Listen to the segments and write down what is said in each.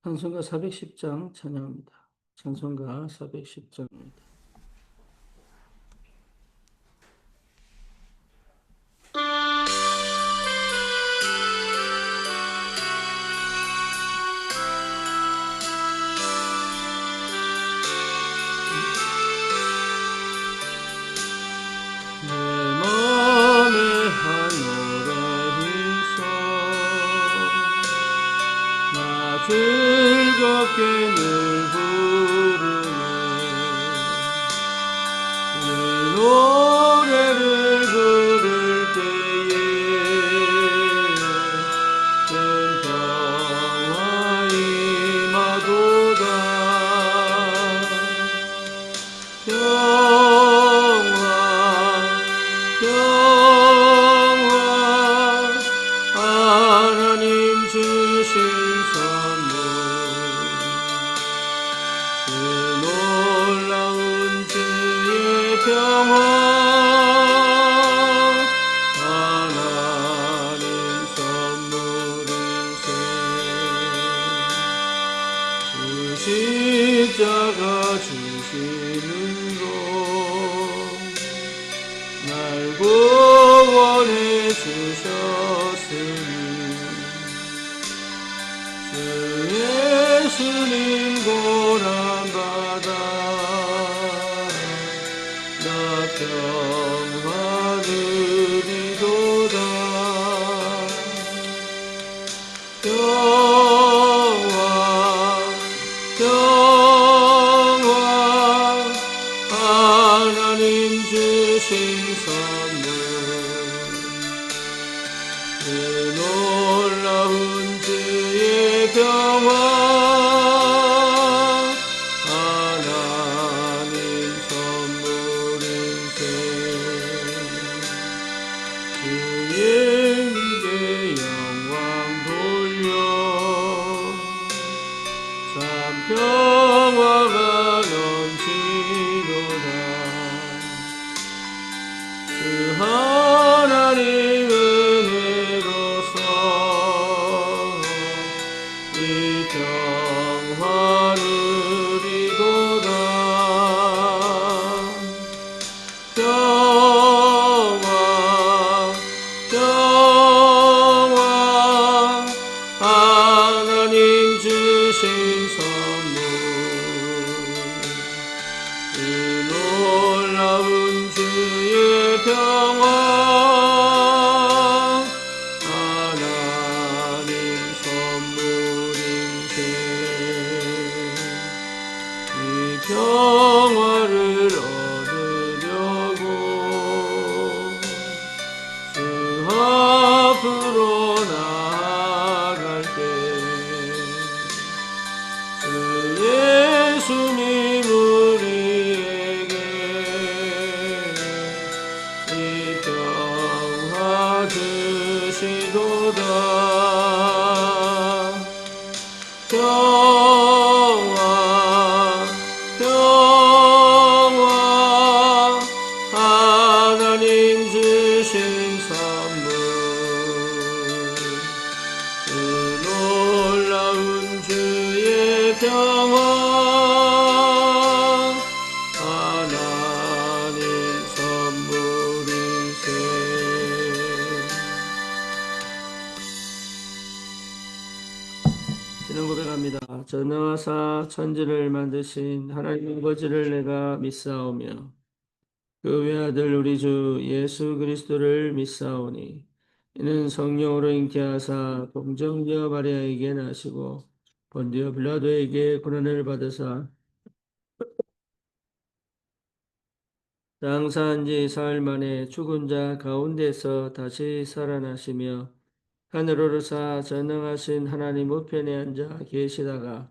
찬송가 410장 찬양합니다. 찬송가 410장입니다. 내 맘에 한 노래 있어 나 즐겁게 늘 부르네 이 노래를 부를 때에 큰 평화 임하도다 평화 하나님 주신 선물 그 놀라운 주의 평화 하나님 선물이세 주 십자가 주시는 날 구원해 주셨으니 주 예수님 고난받아 나 평화 누리도다 평화 하나님 주신 선물 그 놀라운 주의 평화 하나님 선물일세 주님께 영광 돌려 참 평화가 넘치도다 그 하나님 은혜로서 이 평화를 이도다 평화 하나님 주신 선물 그 놀라운 주의 평화 하나님 선물인세 이 평화를 얻으려고 주 앞으로 나아갈 때 주 예수님 우리에게 이 평화 주시도다 평화 하나님 주신 선물 그 놀라운 주의 평화 하나님 선물이세 신앙 고백합니다. 전능하사 천지를 만드신 하나님 아버지를 내가 믿사오며 그 외아들 우리 주 예수 그리스도를 믿사오니 이는 성령으로 잉태하사 동정녀 마리아에게 나시고 본디오 빌라도에게 고난을 받으사 장사한 지 사흘 만에 죽은 자 가운데서 다시 살아나시며 하늘로 오르사 전능하신 하나님 우편에 앉아 계시다가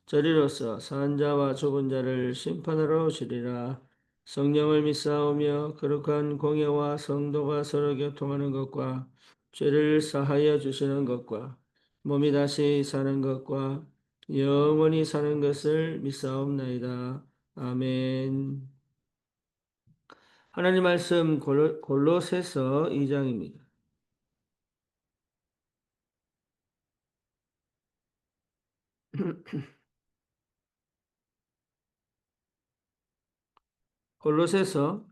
저리로서 산 자와 죽은 자를 심판하러 오시리라. 성령을 믿사오며 거룩한 공예와 성도가 서로 교통하는 것과 죄를 사하여 주시는 것과 몸이 다시 사는 것과 영원히 사는 것을 믿사옵나이다. 아멘. 하나님 말씀 골로새서 2장입니다. 골로새서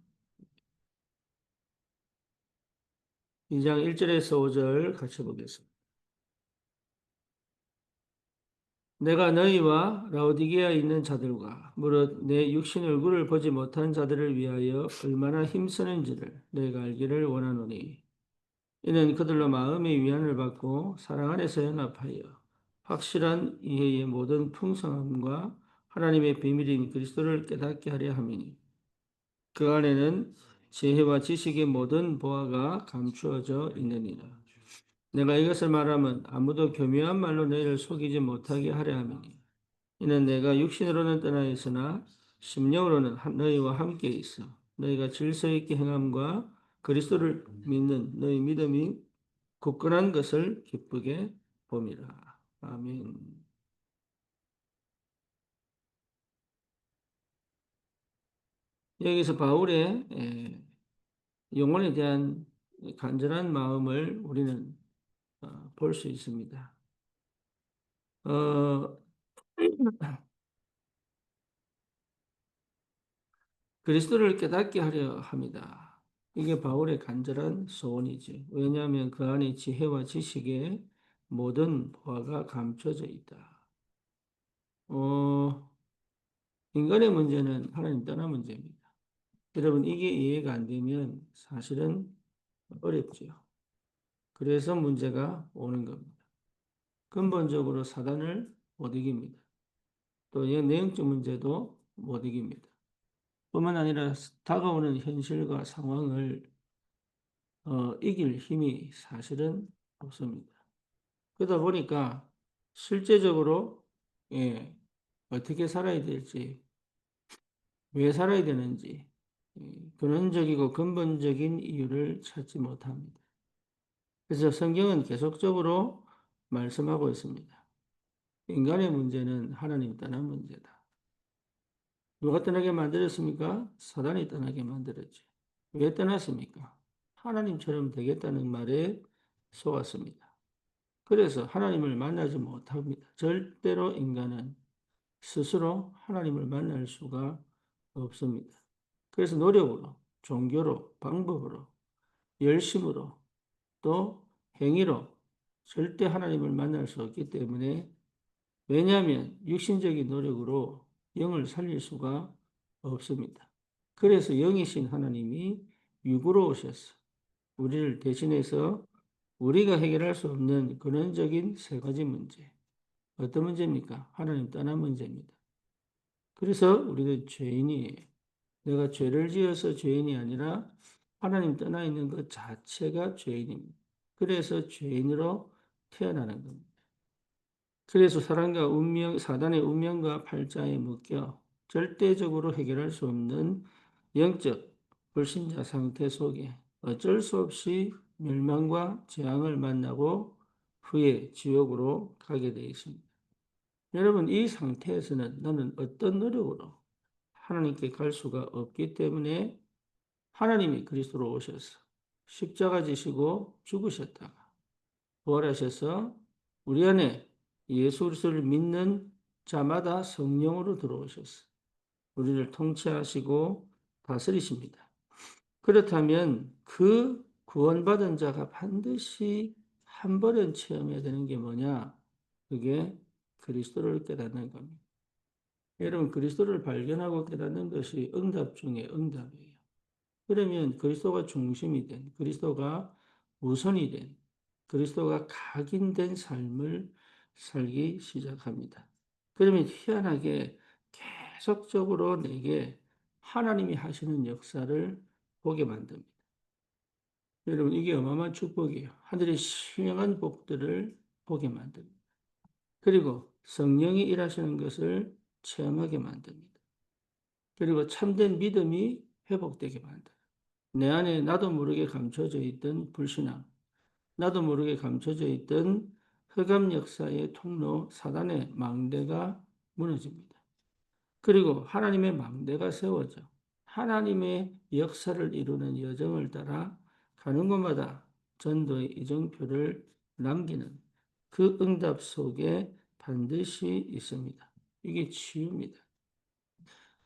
2장 1절에서 5절 같이 보겠습니다. 내가 너희와 라오디게아에 있는 자들과 무릇 내 육신 얼굴을 보지 못한 자들을 위하여 얼마나 힘쓰는지를 너희가 알기를 원하노니 이는 그들로 마음의 위안을 받고 사랑 안에서 연합하여 확실한 이해의 모든 풍성함과 하나님의 비밀인 그리스도를 깨닫게 하려 함이니 그 안에는 지혜와 지식의 모든 보화가 감추어져 있느니라. 내가 이것을 말하면 아무도 교묘한 말로 너희를 속이지 못하게 하려 함이니 이는 내가 육신으로는 떠나 있으나 심령으로는 너희와 함께 있어 너희가 질서 있게 행함과 그리스도를 믿는 너희 믿음이 굳건한 것을 기쁘게 봄이라. 아멘. 여기서 바울의 영혼에 대한 간절한 마음을 우리는 볼 수 있습니다. 어, 그리스도를 깨닫게 하려 합니다. 이게 바울의 간절한 소원이지. 왜냐하면 그 안에 지혜와 지식의 모든 보화가 감춰져 있다. 어, 인간의 문제는 하나님 떠난 문제입니다. 여러분, 이게 이해가 안 되면 사실은 어렵죠. 그래서 문제가 오는 겁니다. 근본적으로 사단을 못 이깁니다. 또 내용적 문제도 못 이깁니다. 뿐만 아니라 다가오는 현실과 상황을 이길 힘이 사실은 없습니다. 그러다 보니까 실제적으로 예, 어떻게 살아야 될지, 왜 살아야 되는지 근원적이고 근본적인 이유를 찾지 못합니다. 그래서 성경은 계속적으로 말씀하고 있습니다. 인간의 문제는 하나님 떠난 문제다. 누가 떠나게 만들었습니까? 사단이 떠나게 만들었죠. 왜 떠났습니까? 하나님처럼 되겠다는 말에 속았습니다. 그래서 하나님을 만나지 못합니다. 절대로 인간은 스스로 하나님을 만날 수가 없습니다. 그래서 노력으로, 종교로, 방법으로, 열심으로, 또 행위로 절대 하나님을 만날 수 없기 때문에 왜냐하면 육신적인 노력으로 영을 살릴 수가 없습니다. 그래서 영이신 하나님이 육으로 오셔서 우리를 대신해서 우리가 해결할 수 없는 근원적인 세 가지 문제. 어떤 문제입니까? 하나님 떠난 문제입니다. 그래서 우리는 죄인이에요. 내가 죄를 지어서 죄인이 아니라 하나님 떠나 있는 것 자체가 죄인입니다. 그래서 죄인으로 태어나는 겁니다. 그래서 사단의 운명과 팔자에 묶여 절대적으로 해결할 수 없는 영적 불신자 상태 속에 어쩔 수 없이 멸망과 재앙을 만나고 후에 지옥으로 가게 되어 있습니다. 여러분, 이 상태에서는 나는 어떤 노력으로 하나님께 갈 수가 없기 때문에 하나님이 그리스도로 오셔서 십자가 지시고 죽으셨다가 부활하셔서 우리 안에 예수 그리스도를 믿는 자마다 성령으로 들어오셔서 우리를 통치하시고 다스리십니다. 그렇다면 그 구원받은 자가 반드시 한 번은 체험해야 되는 게 뭐냐? 그게 그리스도를 깨닫는 겁니다. 여러분, 그리스도를 발견하고 깨닫는 것이 응답 중에 응답이에요. 그러면 그리스도가 중심이 된, 그리스도가 우선이 된, 그리스도가 각인된 삶을 살기 시작합니다. 그러면 희한하게 계속적으로 내게 하나님이 하시는 역사를 보게 만듭니다. 여러분, 이게 어마어마한 축복이에요. 하늘의 신령한 복들을 보게 만듭니다. 그리고 성령이 일하시는 것을 체험하게 만듭니다. 그리고 참된 믿음이 회복되게 만듭니다. 내 안에 나도 모르게 감춰져 있던 불신앙, 나도 모르게 감춰져 있던 흑암 역사의 통로 사단의 망대가 무너집니다. 그리고 하나님의 망대가 세워져 하나님의 역사를 이루는 여정을 따라 가는 곳마다 전도의 이정표를 남기는 그 응답 속에 반드시 있습니다. 이게 치유입니다.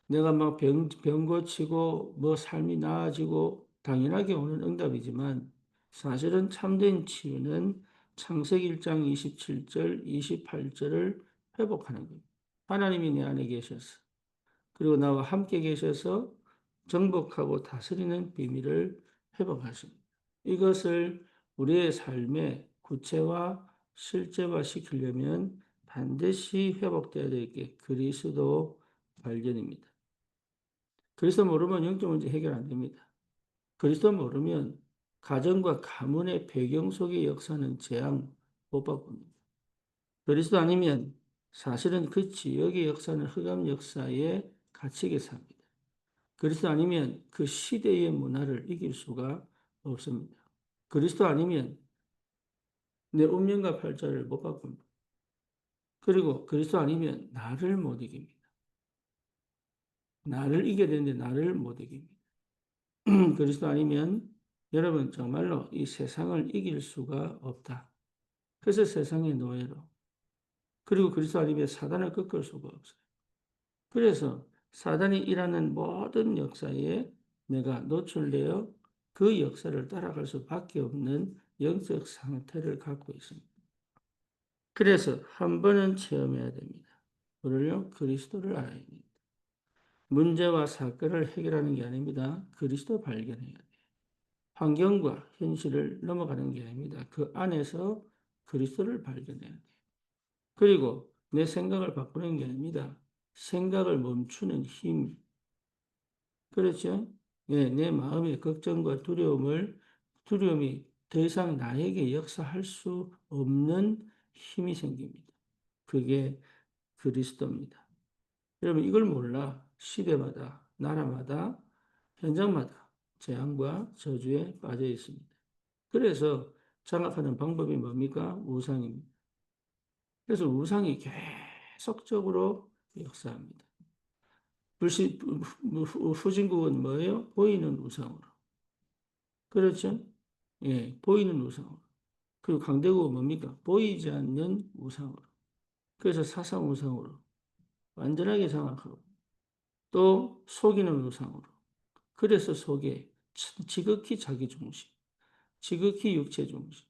내가 막 병 고치고 뭐 삶이 나아지고 당연하게 오는 응답이지만 사실은 참된 치유는 창세기 1장 27절, 28절을 회복하는 겁니다. 하나님이 내 안에 계셔서 그리고 나와 함께 계셔서 정복하고 다스리는 비밀을 회복하십니다. 이것을 우리의 삶에 구체화, 실제화 시키려면 반드시 회복되어야 될 게 그리스도 발견입니다. 그리스도 모르면 영적 문제 해결 안 됩니다. 그리스도 모르면 가정과 가문의 배경 속의 역사는 재앙 못 바꿉니다. 그리스도 아니면 사실은 그 지역의 역사는 흑암 역사에 갇히게 삽니다. 그리스도 아니면 그 시대의 문화를 이길 수가 없습니다. 그리스도 아니면 내 운명과 팔자를 못 바꿉니다. 그리고 그리스도 아니면 나를 못 이깁니다. 나를 이겨야 되는데 나를 못 이깁니다. 그리스도 아니면 여러분 정말로 이 세상을 이길 수가 없다. 그래서 세상의 노예로. 그리고 그리스도 아니면 사단을 꺾을 수가 없어요. 그래서 사단이 일하는 모든 역사에 내가 노출되어 그 역사를 따라갈 수밖에 없는 영적 상태를 갖고 있습니다. 그래서 한 번은 체험해야 됩니다. 뭐를요? 그리스도를 알아야 됩니다. 문제와 사건을 해결하는 게 아닙니다. 그리스도 발견해야 돼요. 환경과 현실을 넘어가는 게 아닙니다. 그 안에서 그리스도를 발견해야 돼요. 그리고 내 생각을 바꾸는 게 아닙니다. 생각을 멈추는 힘. 그렇죠? 예, 내 마음의 걱정과 두려움이 더 이상 나에게 역사할 수 없는 힘이 생깁니다. 그게 그리스도입니다. 여러분, 이걸 몰라 시대마다, 나라마다, 현장마다 재앙과 저주에 빠져 있습니다. 그래서 장악하는 방법이 뭡니까? 우상입니다. 그래서 우상이 계속적으로 역사합니다. 후진국은 뭐예요? 보이는 우상으로. 그렇죠? 예, 보이는 우상으로. 그리고 강대국은 뭡니까? 보이지 않는 우상으로. 그래서 사상 우상으로 완전하게 장악하고 또 속이는 우상으로. 그래서 속에 지극히 자기 중심, 지극히 육체 중심,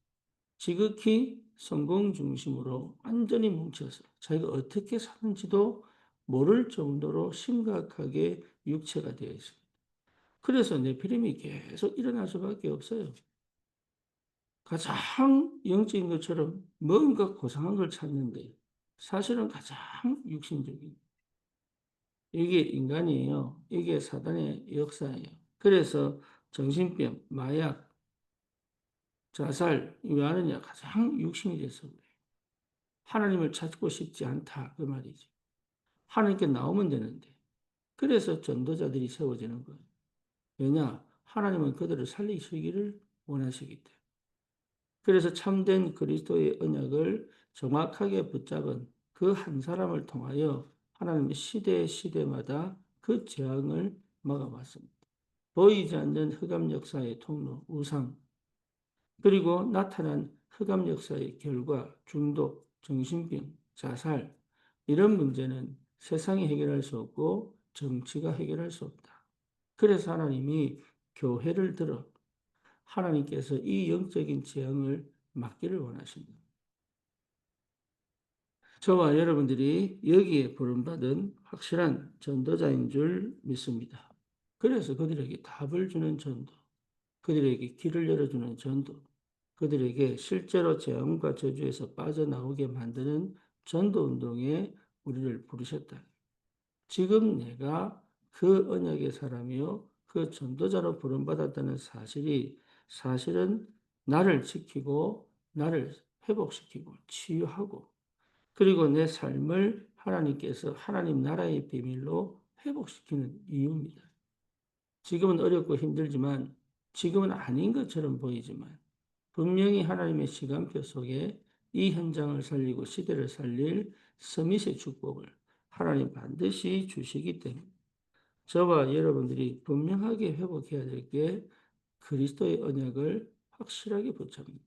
지극히 성공 중심으로 완전히 뭉쳐서 자기가 어떻게 사는지도 모를 정도로 심각하게 육체가 되어 있습니다. 그래서 네피림이 계속 일어날 수밖에 없어요. 가장 영적인 것처럼 뭔가 고상한 걸 찾는데 사실은 가장 육신적인 이게 인간이에요. 이게 사단의 역사예요. 그래서 정신병, 마약, 자살 왜 하느냐? 가장 육신이 돼서 그래요. 하나님을 찾고 싶지 않다 그 말이죠. 하나님께 나오면 되는데 그래서 전도자들이 세워지는 거예요. 왜냐? 하나님은 그들을 살리시기를 원하시기 때문에. 그래서 참된 그리스도의 언약을 정확하게 붙잡은 그 한 사람을 통하여 하나님의 시대마다 그 재앙을 막아왔습니다. 보이지 않는 흑암 역사의 통로, 우상, 그리고 나타난 흑암 역사의 결과, 중독, 정신병, 자살, 이런 문제는 세상이 해결할 수 없고 정치가 해결할 수 없다. 그래서 하나님이 교회를 들어 하나님께서 이 영적인 재앙을 막기를 원하십니다. 저와 여러분들이 여기에 부름받은 확실한 전도자인 줄 믿습니다. 그래서 그들에게 답을 주는 전도, 그들에게 길을 열어주는 전도, 그들에게 실제로 재앙과 저주에서 빠져나오게 만드는 전도 운동에 우리를 부르셨다. 지금 내가 그 언약의 사람이요, 그 전도자로 부름받았다는 사실이 사실은 나를 지키고, 나를 회복시키고, 치유하고, 그리고 내 삶을 하나님께서 하나님 나라의 비밀로 회복시키는 이유입니다. 지금은 어렵고 힘들지만, 지금은 아닌 것처럼 보이지만, 분명히 하나님의 시간표 속에 이 현장을 살리고 시대를 살릴 서밋의 축복을 하나님 반드시 주시기 때문에 저와 여러분들이 분명하게 회복해야 될 게 그리스도의 언약을 확실하게 붙잡니다.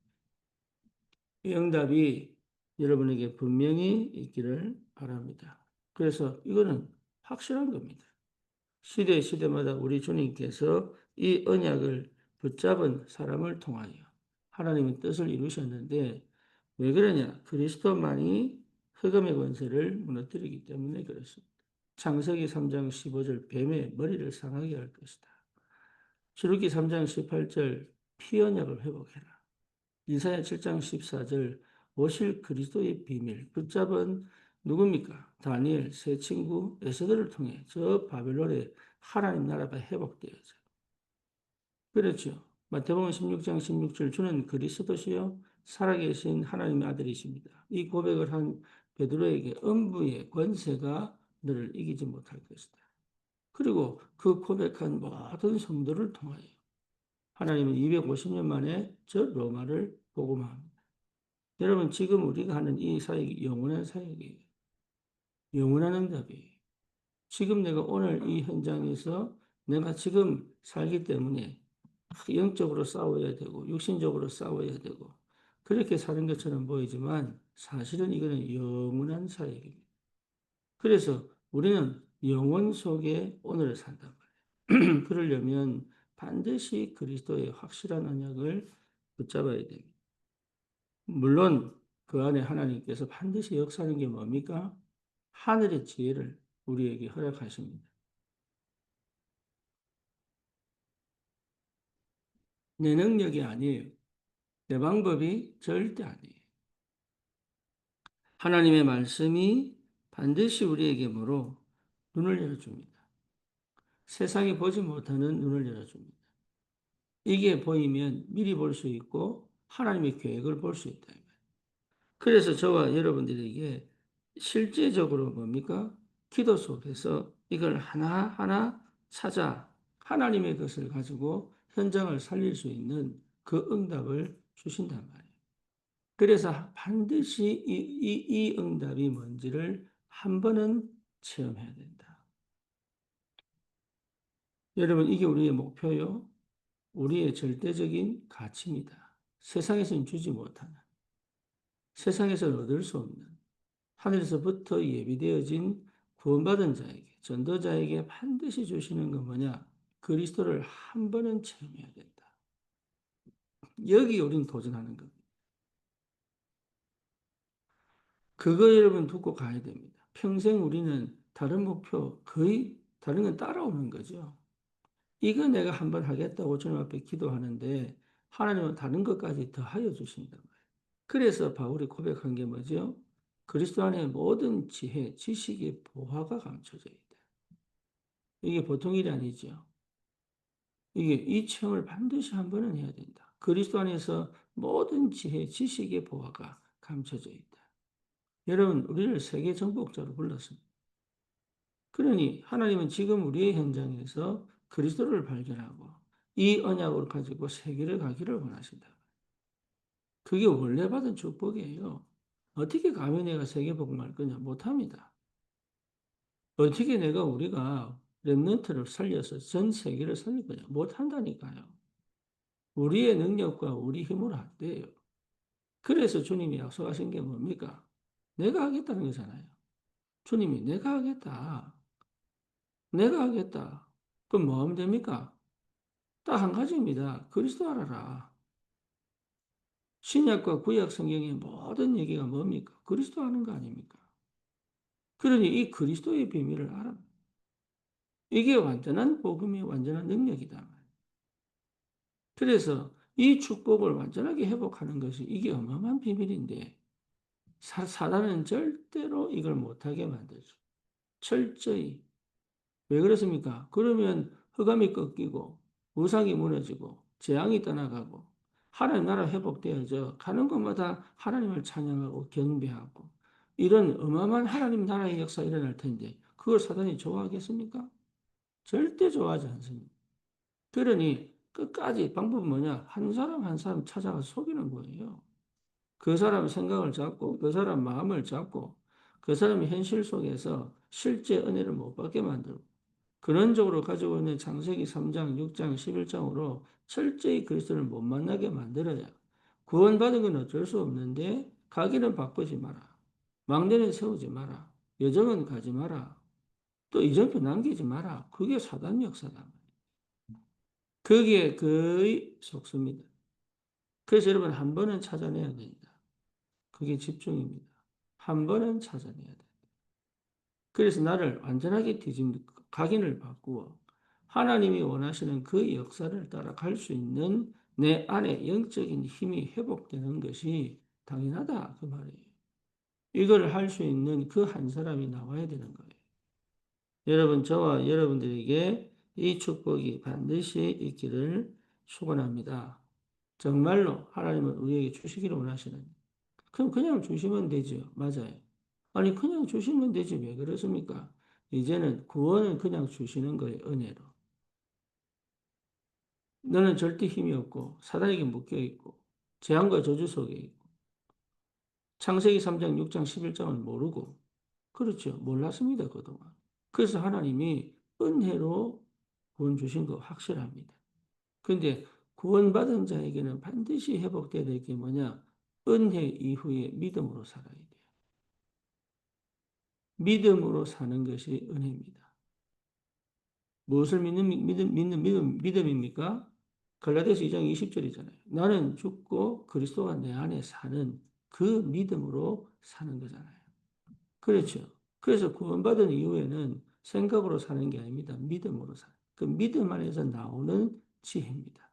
이 응답이 여러분에게 분명히 있기를 바랍니다. 그래서 이거는 확실한 겁니다. 시대마다 우리 주님께서 이 언약을 붙잡은 사람을 통하여 하나님의 뜻을 이루셨는데 왜 그러냐? 그리스도만이 흑암의 권세를 무너뜨리기 때문에 그렇습니다. 창세기 3장 15절 뱀의 머리를 상하게 할 것이다. 출애굽기 3장 18절 피 언약을 회복해라. 이사야 7장 14절 오실 그리스도의 비밀 붙잡은 누굽니까? 다니엘 세 친구 에스더를 통해 저 바벨론의 하나님 나라가 회복되어져. 그렇죠. 마태복음 16장 16절 주는 그리스도시요 살아계신 하나님의 아들이십니다. 이 고백을 한 베드로에게 음부의 권세가 너를 이기지 못할 것이다. 그리고 그 고백한 모든 성도를 통하여 하나님은 250년 만에 저 로마를 복음합니다. 여러분 지금 우리가 하는 이 사역이 영원한 사역이에요. 영원한 응답이에요. 지금 내가 오늘 이 현장에서 내가 지금 살기 때문에 영적으로 싸워야 되고 육신적으로 싸워야 되고 그렇게 사는 것처럼 보이지만 사실은 이거는 영원한 사역입니다. 그래서 우리는 영원 속에 오늘을 산단 말이에요. 그러려면 반드시 그리스도의 확실한 언약을 붙잡아야 됩니다. 물론 그 안에 하나님께서 반드시 역사하는 게 뭡니까? 하늘의 지혜를 우리에게 허락하십니다. 내 능력이 아니에요. 내 방법이 절대 아니에요. 하나님의 말씀이 반드시 우리에게 뭐로 눈을 열어줍니다. 세상이 보지 못하는 눈을 열어줍니다. 이게 보이면 미리 볼 수 있고 하나님의 계획을 볼 수 있다. 그래서 저와 여러분들에게 실제적으로 뭡니까? 기도 속에서 이걸 하나하나 찾아 하나님의 것을 가지고 현장을 살릴 수 있는 그 응답을 주신단 말이에요. 그래서 반드시 이 응답이 뭔지를 한 번은 체험해야 된다. 여러분, 이게 우리의 목표요. 우리의 절대적인 가치입니다. 세상에서는 주지 못하는, 세상에서는 얻을 수 없는, 하늘에서부터 예비되어진 구원받은 자에게, 전도자에게 반드시 주시는 건 뭐냐? 그리스도를 한 번은 체험해야 된다. 여기 우리는 도전하는 겁니다. 그거 여러분 두고 가야 됩니다. 평생 우리는 다른 목표, 거의 다른 건 따라오는 거죠. 이거 내가 한번 하겠다고 주님 앞에 기도하는데 하나님은 다른 것까지 더하여 주신단 말이에요. 그래서 바울이 고백한 게 뭐죠? 그리스도 안에 모든 지혜, 지식의 보화가 감춰져 있다. 이게 보통 일이 아니죠. 이게 이 체험을 반드시 한 번은 해야 된다. 그리스도 안에서 모든 지혜, 지식의 보화가 감춰져 있다. 여러분, 우리를 세계 정복자로 불렀습니다. 그러니 하나님은 지금 우리의 현장에서 그리스도를 발견하고 이 언약을 가지고 세계를 가기를 원하신다. 그게 원래 받은 축복이에요. 어떻게 감히 내가 세계복음할 거냐? 못합니다. 어떻게 우리가 렘넌트를 살려서 전 세계를 살릴 거냐? 못한다니까요. 우리의 능력과 우리 힘으로 안 돼요. 그래서 주님이 약속하신 게 뭡니까? 내가 하겠다는 거잖아요. 주님이 내가 하겠다. 내가 하겠다. 그럼 뭐 하면 됩니까? 딱 한 가지입니다. 그리스도 알아라. 신약과 구약 성경의 모든 얘기가 뭡니까? 그리스도 아는 거 아닙니까? 그러니 이 그리스도의 비밀을 알아. 이게 완전한 복음의 완전한 능력이다. 그래서 이 축복을 완전하게 회복하는 것이 이게 어마어마한 비밀인데 사단은 절대로 이걸 못하게 만들죠. 철저히. 왜 그렇습니까? 그러면 흑암이 꺾이고 우상이 무너지고 재앙이 떠나가고 하나님 나라 회복되어져 가는 곳마다 하나님을 찬양하고 경배하고 이런 어마어마한 하나님 나라의 역사가 일어날 텐데 그걸 사단이 좋아하겠습니까? 절대 좋아하지 않습니다. 그러니 끝까지 방법은 뭐냐? 한 사람 한 사람 찾아가 속이는 거예요. 그 사람 생각을 잡고 그 사람 마음을 잡고 그 사람의 현실 속에서 실제 은혜를 못 받게 만들고 근원적으로 가지고 있는 창세기 3장, 6장, 11장으로 철저히 그리스도를 못 만나게 만들어야 구원받은 건 어쩔 수 없는데 가기는 바꾸지 마라. 망대는 세우지 마라. 여정은 가지 마라. 또 이정표 남기지 마라. 그게 사단 역사다. 그게 거의 속수입니다. 그래서 여러분 한 번은 찾아내야 됩니다. 그게 집중입니다. 한 번은 찾아내야 돼. 그래서 나를 완전하게 각인을 바꾸어 하나님이 원하시는 그 역사를 따라갈 수 있는 내 안에 영적인 힘이 회복되는 것이 당연하다. 그 말이에요. 이걸 할 수 있는 그 한 사람이 나와야 되는 거예요. 여러분, 저와 여러분들에게 이 축복이 반드시 있기를 축원합니다. 정말로 하나님은 우리에게 주시기를 원하시는. 그럼 그냥 주시면 되죠. 맞아요. 아니, 그냥 주시면 되지. 왜 그렇습니까? 이제는 구원은 그냥 주시는 거예요. 은혜로. 너는 절대 힘이 없고 사단에게 묶여 있고 재앙과 저주 속에 있고 창세기 3장, 6장, 11장은 모르고 그렇죠. 몰랐습니다. 그동안. 그래서 하나님이 은혜로 구원 주신 거 확실합니다. 그런데 구원받은 자에게는 반드시 회복돼야 될 게 뭐냐? 은혜 이후에 믿음으로 살아야 돼요. 믿음으로 사는 것이 은혜입니다. 무엇을 믿음입니까? 갈라디아서 2장 20절이잖아요. 나는 죽고 그리스도가 내 안에 사는 그 믿음으로 사는 거잖아요. 그렇죠. 그래서 구원받은 이후에는 생각으로 사는 게 아닙니다. 믿음으로 사는. 그 믿음 안에서 나오는 지혜입니다.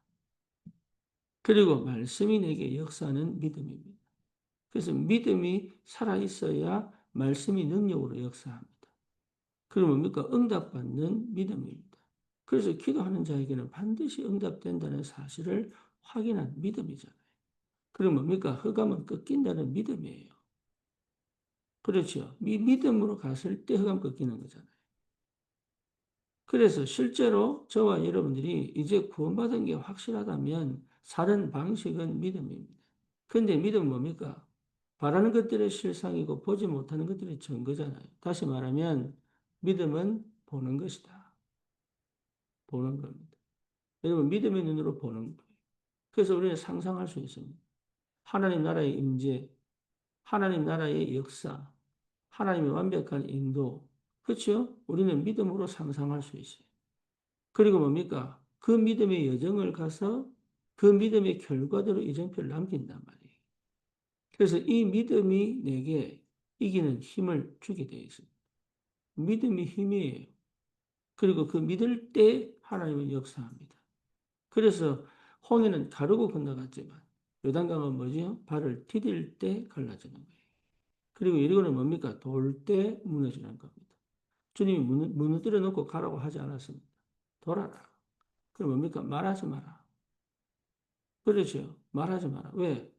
그리고 말씀이 내게 역사하는 믿음입니다. 그래서 믿음이 살아있어야 말씀이 능력으로 역사합니다. 그럼 뭡니까? 응답받는 믿음입니다. 그래서 기도하는 자에게는 반드시 응답된다는 사실을 확인한 믿음이잖아요. 그럼 뭡니까? 흑암은 꺾인다는 믿음이에요. 그렇죠. 믿음으로 갔을 때 흑암 꺾이는 거잖아요. 그래서 실제로 저와 여러분들이 이제 구원받은 게 확실하다면 사는 방식은 믿음입니다. 근데 믿음은 뭡니까? 바라는 것들의 실상이고 보지 못하는 것들의 증거잖아요. 다시 말하면 믿음은 보는 것이다. 보는 겁니다. 여러분 믿음의 눈으로 보는 거예요. 그래서 우리는 상상할 수 있습니다. 하나님 나라의 임재, 하나님 나라의 역사, 하나님의 완벽한 인도. 그렇죠? 우리는 믿음으로 상상할 수 있어요. 그리고 뭡니까? 그 믿음의 여정을 가서 그 믿음의 결과대로 이정표를 남긴단 말이에요. 그래서 이 믿음이 내게 이기는 힘을 주게 되어 있습니다. 믿음이 힘이에요. 그리고 그 믿을 때 하나님은 역사합니다. 그래서 홍해는 가르고 건너갔지만 요단강은 뭐죠? 발을 디딜 때 갈라지는 거예요. 그리고 여리고는 뭡니까? 돌 때 무너지는 겁니다. 주님이 무너뜨려 놓고 가라고 하지 않았습니다. 돌아라. 그럼 뭡니까? 말하지 마라. 그렇죠. 말하지 마라. 왜?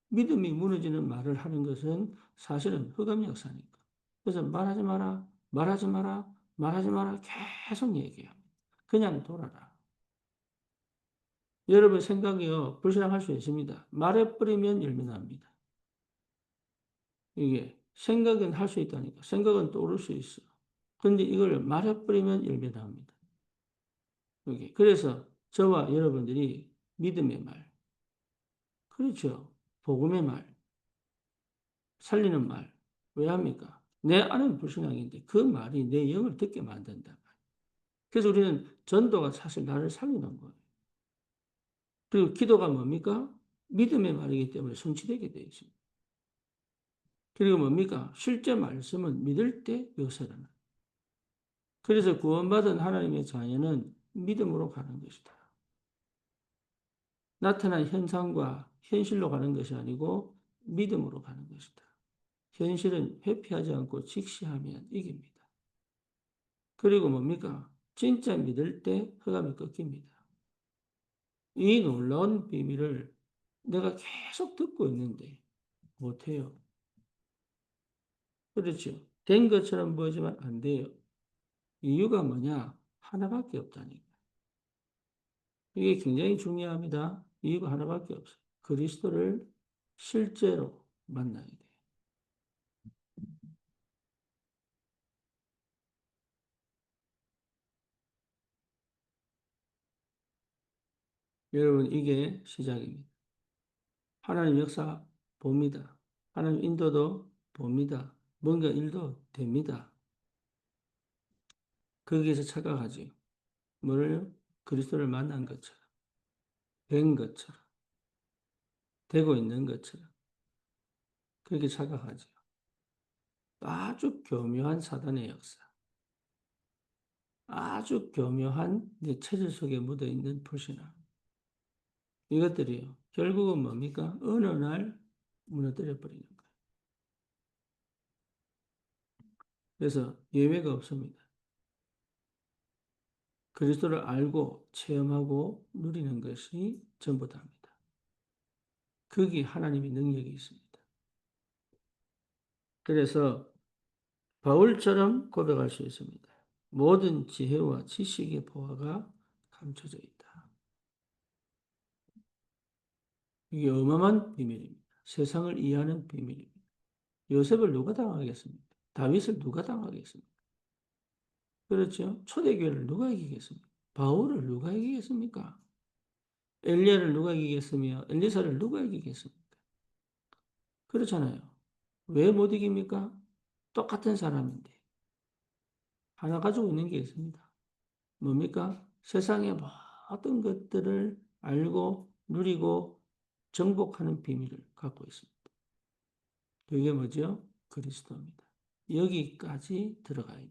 믿음이 무너지는 말을 하는 것은 사실은 흑암 역사니까. 그래서 말하지 마라, 말하지 마라, 말하지 마라 계속 얘기합니다. 그냥 돌아라. 여러분 생각이요. 불신앙할 수 있습니다. 말해버리면 열매납니다. 이게 생각은 할 수 있다니까. 생각은 떠오를 수 있어. 그런데 이걸 말해버리면 열매납니다. 이게 그래서 저와 여러분들이 믿음의 말, 그렇죠. 복음의 말, 살리는 말. 왜 합니까? 내 안은 불신앙인데 그 말이 내 영을 듣게 만든다. 그래서 우리는 전도가 사실 나를 살리는 거예요. 그리고 기도가 뭡니까? 믿음의 말이기 때문에 성취되게 되어 있습니다. 그리고 뭡니까? 실제 말씀은 믿을 때 요새라는. 그래서 구원받은 하나님의 자녀는 믿음으로 가는 것이다. 나타난 현상과 현실로 가는 것이 아니고 믿음으로 가는 것이다. 현실은 회피하지 않고 직시하면 이깁니다. 그리고 뭡니까? 진짜 믿을 때 흑암이 꺾입니다. 이 놀라운 비밀을 내가 계속 듣고 있는데 못해요. 그렇죠. 된 것처럼 보이지만 안 돼요. 이유가 뭐냐? 하나밖에 없다니까. 이게 굉장히 중요합니다. 이유가 하나밖에 없어요. 그리스도를 실제로 만나야 돼요. 여러분, 이게 시작입니다. 하나님 역사 봅니다. 하나님 인도도 봅니다. 뭔가 일도 됩니다. 거기에서 착각하지. 뭐를요? 그리스도를 만난 것처럼, 된 것처럼, 되고 있는 것처럼. 그렇게 착각하죠. 아주 교묘한 사단의 역사. 아주 교묘한 이제 체질 속에 묻어 있는 불신앙. 이것들이요. 결국은 뭡니까? 어느 날 무너뜨려 버리는 거예요. 그래서 예외가 없습니다. 그리스도를 알고 체험하고 누리는 것이 전부다입니다. 거기 하나님의 능력이 있습니다. 그래서 바울처럼 고백할 수 있습니다. 모든 지혜와 지식의 보화가 감춰져 있다. 이게 어마어마한 비밀입니다. 세상을 이해하는 비밀입니다. 요셉을 누가 당하겠습니까? 다윗을 누가 당하겠습니까? 그렇죠? 초대교회를 누가 이기겠습니까? 바울을 누가 이기겠습니까? 엘리야를 누가 이기겠으며 엘리사를 누가 이기겠습니까? 그렇잖아요. 왜 못 이깁니까? 똑같은 사람인데 하나 가지고 있는 게 있습니다. 뭡니까? 세상의 모든 것들을 알고 누리고 정복하는 비밀을 갖고 있습니다. 그게 뭐죠? 그리스도입니다. 여기까지 들어가야 돼요.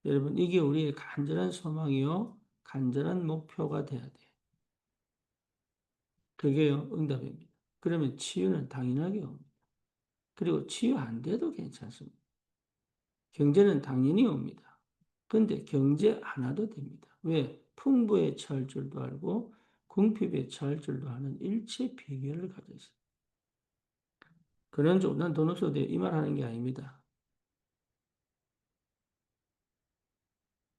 여러분, 이게 우리의 간절한 소망이요, 간절한 목표가 돼야 돼요. 그게요, 응답입니다. 그러면 치유는 당연하게 옵니다. 그리고 치유 안 돼도 괜찮습니다. 경제는 당연히 옵니다. 근데 경제 안 와도 됩니다. 왜? 풍부에 처할 줄도 알고 궁핍에 처할 줄도 아는 일체 비결을 가져 있어요. 그런 좀, 난 돈 없어도 돼. 이 말 하는 게 아닙니다.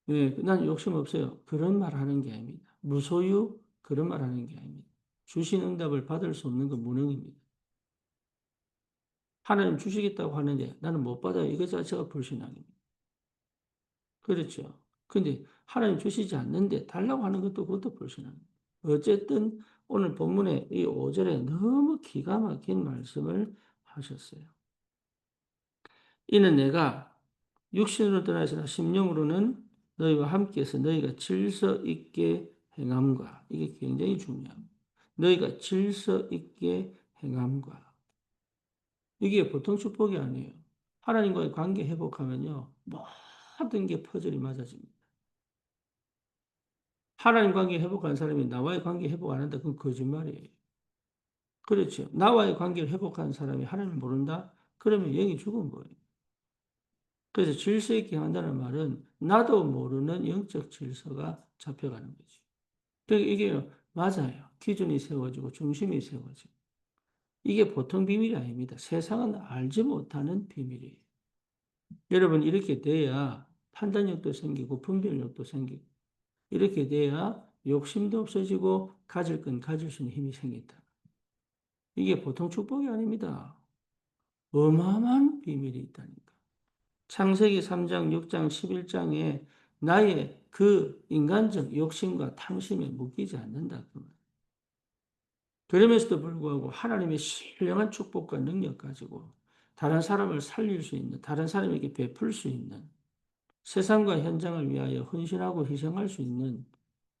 예, 난 욕심 없어요. 그런 말 하는 게 아닙니다. 무소유? 그런 말 하는 게 아닙니다. 주신 응답을 받을 수 없는 건 무능입니다. 하나님 주시겠다고 하는데 나는 못 받아요. 이거 자체가 불신앙입니다. 그렇죠. 근데 하나님 주시지 않는데 달라고 하는 것도 그것도 불신앙입니다. 어쨌든 오늘 본문의 이 5절에 너무 기가 막힌 말씀을 하셨어요. 이는 내가 육신으로 떠나서나 심령으로는 너희와 함께해서 너희가 질서 있게 행함과 이게 굉장히 중요합니다. 너희가 질서 있게 행함과 이게 보통 축복이 아니에요. 하나님과의 관계 회복하면요 모든 게 퍼즐이 맞아집니다. 하나님 관계 회복한 사람이 나와의 관계 회복 안 한다? 그건 거짓말이에요. 그렇죠. 나와의 관계를 회복한 사람이 하나님을 모른다? 그러면 영이 죽은 거예요. 그래서 질서 있게 한다는 말은 나도 모르는 영적 질서가 잡혀가는 거지. 그러니까 이게 맞아요. 기준이 세워지고 중심이 세워지고. 이게 보통 비밀이 아닙니다. 세상은 알지 못하는 비밀이에요. 여러분 이렇게 돼야 판단력도 생기고 분별력도 생기고 이렇게 돼야 욕심도 없어지고 가질 건 가질 수 있는 힘이 생긴다. 이게 보통 축복이 아닙니다. 어마어마한 비밀이 있다니까. 창세기 3장, 6장, 11장에 나의 그 인간적 욕심과 탐심에 묶이지 않는다. 그럼에도 불구하고 하나님의 신령한 축복과 능력 가지고 다른 사람을 살릴 수 있는, 다른 사람에게 베풀 수 있는, 세상과 현장을 위하여 헌신하고 희생할 수 있는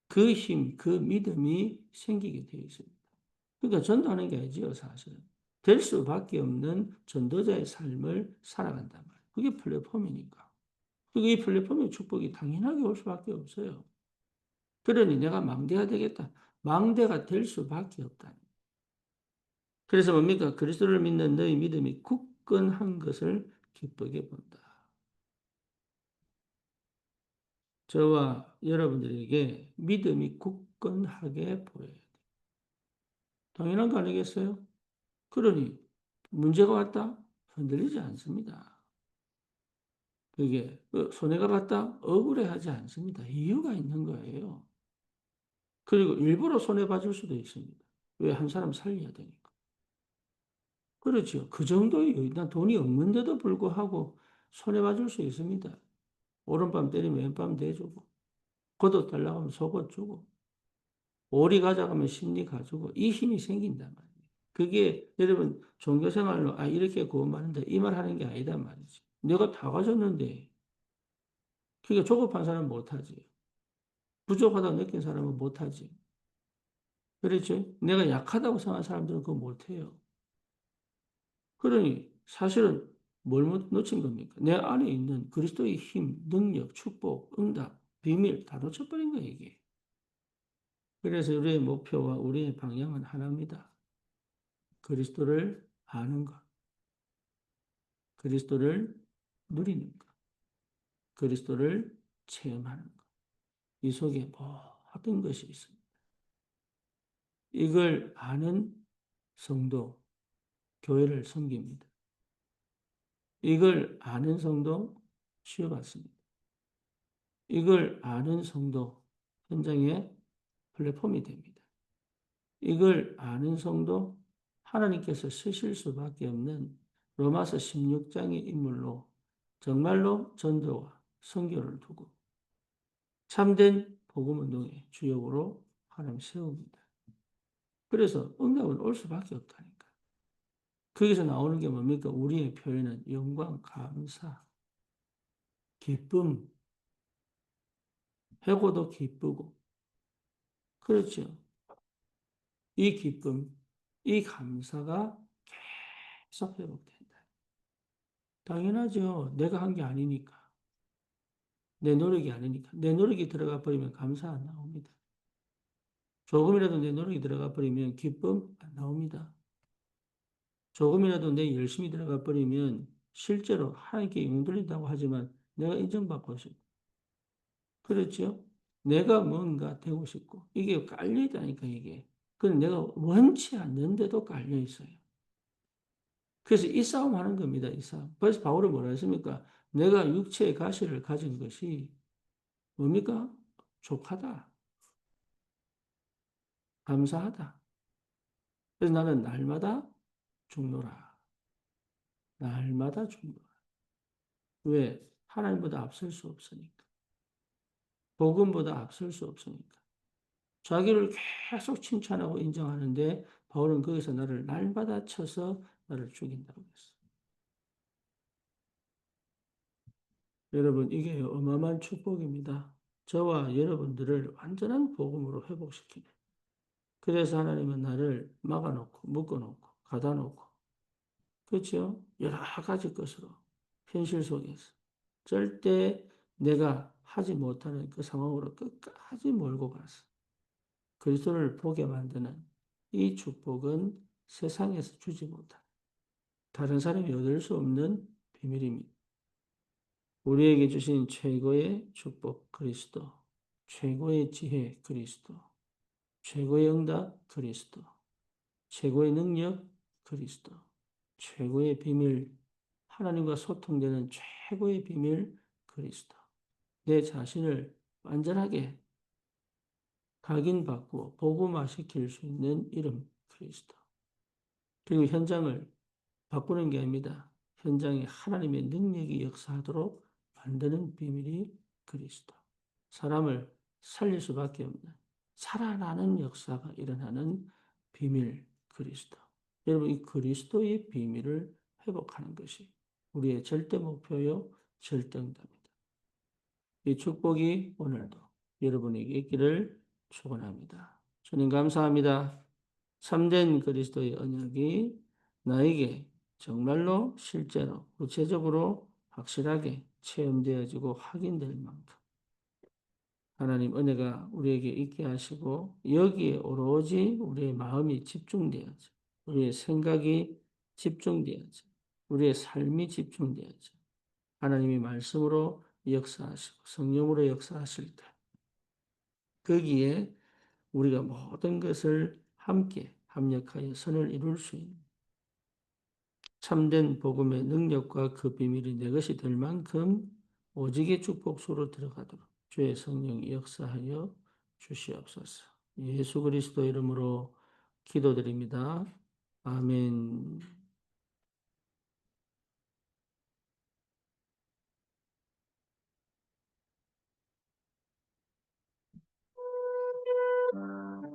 그 힘, 그 믿음이 생기게 되어 있습니다. 그러니까 전도하는 게 아니지요, 사실은. 될 수밖에 없는 전도자의 삶을 살아간단 말이에요. 그게 플랫폼이니까. 그게 이 플랫폼의 축복이 당연하게 올 수밖에 없어요. 그러니 내가 망대가 되겠다. 망대가 될 수밖에 없다. 그래서 뭡니까? 그리스도를 믿는 너희 믿음이 굳건한 것을 기쁘게 본다. 저와 여러분들에게 믿음이 굳건하게 보여야 돼. 당연한 거 아니겠어요? 그러니 문제가 왔다? 흔들리지 않습니다. 그게 손해가 봤다? 억울해하지 않습니다. 이유가 있는 거예요. 그리고 일부러 손해봐줄 수도 있습니다. 왜? 한 사람 살려야 되니까. 그렇죠. 그 정도의 여유, 난 돈이 없는데도 불구하고 손해봐줄 수 있습니다. 오른밤 때리면 왼밤 대주고, 겉옷 달라고 하면 속옷 주고, 오리 가져가면 심리 가지고, 이 힘이 생긴단 말이에요. 그게 여러분 종교생활로 이렇게 구원받는다 이 말 하는 게 아니다 말이지. 내가 다 가졌는데 그게 조급한 사람은 못하지. 부족하다고 느낀 사람은 못하지. 그렇지? 내가 약하다고 생각하는 사람들은 그거 못해요. 그러니 사실은 뭘 놓친 겁니까? 내 안에 있는 그리스도의 힘, 능력, 축복, 응답, 비밀 다 놓쳐버린 거예요, 이게. 그래서 우리의 목표와 우리의 방향은 하나입니다. 그리스도를 아는 것, 그리스도를 누리는 것, 그리스도를 체험하는 것. 이 속에 모든 것이 있습니다. 이걸 아는 성도, 교회를 섬깁니다. 이걸 아는 성도, 치유받습니다. 이걸 아는 성도, 현장에 플랫폼이 됩니다. 이걸 아는 성도, 하나님께서 쓰실 수밖에 없는 로마서 16장의 인물로 정말로 전도와 선교를 두고 참된 복음운동의 주역으로 하나님 세웁니다. 그래서 응답은 올 수밖에 없다니까. 거기서 나오는 게 뭡니까? 우리의 표현은 영광, 감사, 기쁨, 해고도 기쁘고. 그렇죠. 이 기쁨, 이 감사가 계속 회복된다. 당연하죠. 내가 한 게 아니니까. 내 노력이 아니니까. 내 노력이 들어가 버리면 감사 안 나옵니다. 조금이라도 내 노력이 들어가 버리면 기쁨 안 나옵니다. 조금이라도 내 열심히 들어가 버리면 실제로 하나님께 용돌린다고 하지만 내가 인정받고 싶고. 그렇죠? 내가 뭔가 되고 싶고. 이게 깔려 있다니까, 이게. 그건 내가 원치 않는데도 깔려 있어요. 그래서 이 싸움 하는 겁니다, 이 싸움. 그래서 바울은 뭐라 했습니까? 내가 육체의 가시를 가진 것이 뭡니까? 족하다. 감사하다. 그래서 나는 날마다 죽노라. 날마다 죽노라. 왜? 하나님보다 앞설 수 없으니까. 복음보다 앞설 수 없으니까. 자기를 계속 칭찬하고 인정하는데 바울은 거기서 나를 날마다 쳐서 나를 죽인다고 했어. 여러분, 이게 어마어마한 축복입니다. 저와 여러분들을 완전한 복음으로 회복시키는. 그래서 하나님은 나를 막아놓고, 묶어놓고, 가다놓고, 그렇죠? 여러 가지 것으로, 현실 속에서. 절대 내가 하지 못하는 그 상황으로 끝까지 몰고 갔어. 그리스도를 보게 만드는 이 축복은 세상에서 주지 못한, 다른 사람이 얻을 수 없는 비밀입니다. 우리에게 주신 최고의 축복 그리스도, 최고의 지혜 그리스도, 최고의 응답 그리스도, 최고의 능력 그리스도, 최고의 비밀, 하나님과 소통되는 최고의 비밀 그리스도. 내 자신을 완전하게 각인받고 복음화시킬 수 있는 이름 그리스도. 그리고 현장을 바꾸는 게 아닙니다. 현장에 하나님의 능력이 역사하도록 만드는 비밀이 그리스도. 사람을 살릴 수밖에 없는 살아나는 역사가 일어나는 비밀 그리스도. 여러분 이 그리스도의 비밀을 회복하는 것이 우리의 절대 목표요 절대 응답입니다. 이 축복이 오늘도 여러분에게 있기를 축원합니다. 주님 감사합니다. 참된 그리스도의 언약이 나에게 정말로 실제로 구체적으로 확실하게 체험되어지고 확인될 만큼 하나님 은혜가 우리에게 있게 하시고 여기에 오로지 우리의 마음이 집중되어져 우리의 생각이 집중되어져 우리의 삶이 집중되어져 하나님이 말씀으로 역사하시고 성령으로 역사하실 때 거기에 우리가 모든 것을 함께 합력하여 선을 이룰 수 있는 참된 복음의 능력과 그 비밀이 내 것이 될 만큼 오직의 축복수로 들어가도록 주의 성령이 역사하여 주시옵소서. 예수 그리스도 이름으로 기도드립니다. 아멘.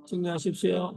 승리하십시오.